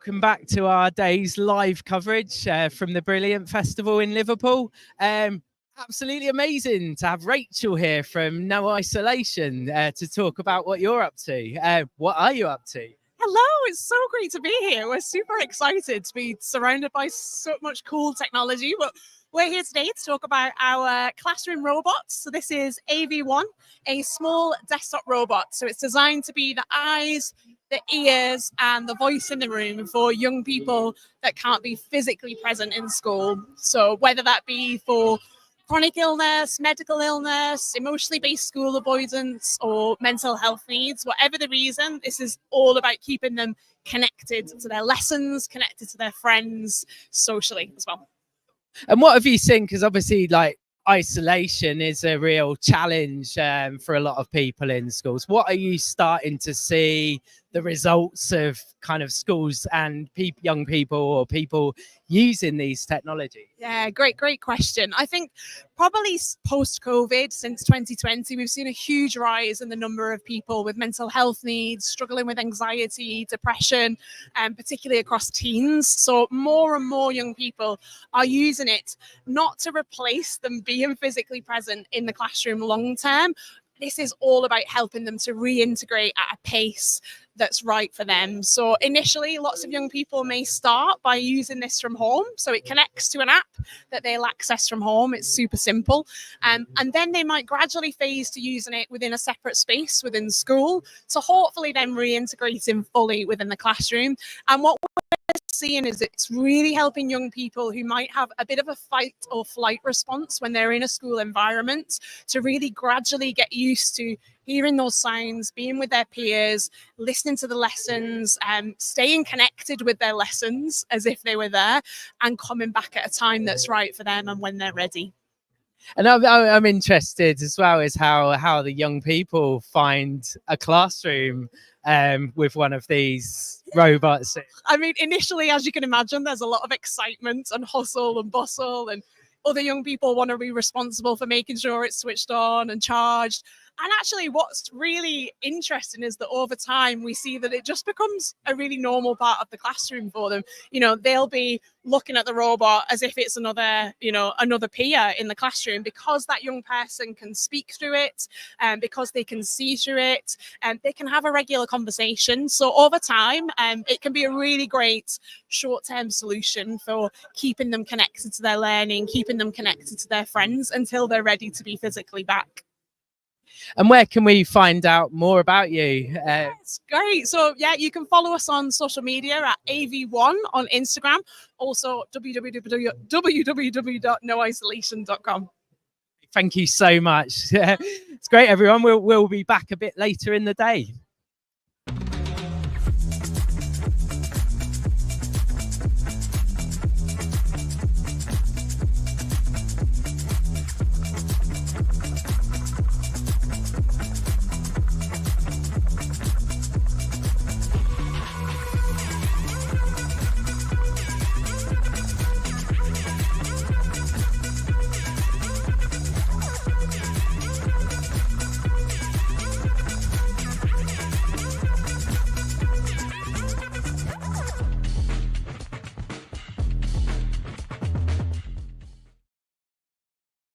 welcome back to our day's live coverage from the Brilliant Festival in Liverpool. Absolutely amazing to have Rachael here from No Isolation to talk about what you're up to. What are you up to? Hello, it's so great to be here. We're super excited to be surrounded by so much cool technology, but we're here today to talk about our classroom robots. So this is AV1, a small desktop robot. So it's designed to be the eyes, the ears, and the voice in the room for young people that can't be physically present in school. So whether that be for chronic illness, medical illness, emotionally based school avoidance, or mental health needs, whatever the reason, this is all about keeping them connected to their lessons, connected to their friends, socially as well. And what have you seen? Because obviously, like, isolation is a real challenge for a lot of people in schools. What are you starting to see the results of kind of schools and young people or people using these technologies? Yeah, great question. I think probably post-COVID, since 2020, we've seen a huge rise in the number of people with mental health needs, struggling with anxiety, depression, and particularly across teens. So more and more young people are using it not to replace them being physically present in the classroom long term. This is all about helping them to reintegrate at a pace that's right for them. So initially, lots of young people may start by using this from home. So it connects to an app that they'll access from home. It's super simple. And then they might gradually phase to using it within a separate space within school. So hopefully then reintegrating fully within the classroom. And what we're seeing is it's really helping young people who might have a bit of a fight or flight response when they're in a school environment to really gradually get used to hearing those sounds, being with their peers, listening to the lessons, staying connected with their lessons as if they were there, and coming back at a time that's right for them and when they're ready. And I'm interested as well as how the young people find a classroom with one of these robots. I mean, initially, as you can imagine, there's a lot of excitement and hustle and bustle, and other young people want to be responsible for making sure it's switched on and charged. And actually, what's really interesting is that over time, we see that it just becomes a really normal part of the classroom for them. You know, they'll be looking at the robot as if it's another peer in the classroom, because that young person can speak through it, and because they can see through it, and they can have a regular conversation. So over time, it can be a really great short-term solution for keeping them connected to their learning, keeping them connected to their friends until they're ready to be physically back. And where can we find out more about you? It's great. So yeah, you can follow us on social media at AV1 on Instagram. Also www.noisolation.com. Thank you so much. It's great, everyone. We'll be back a bit later in the day.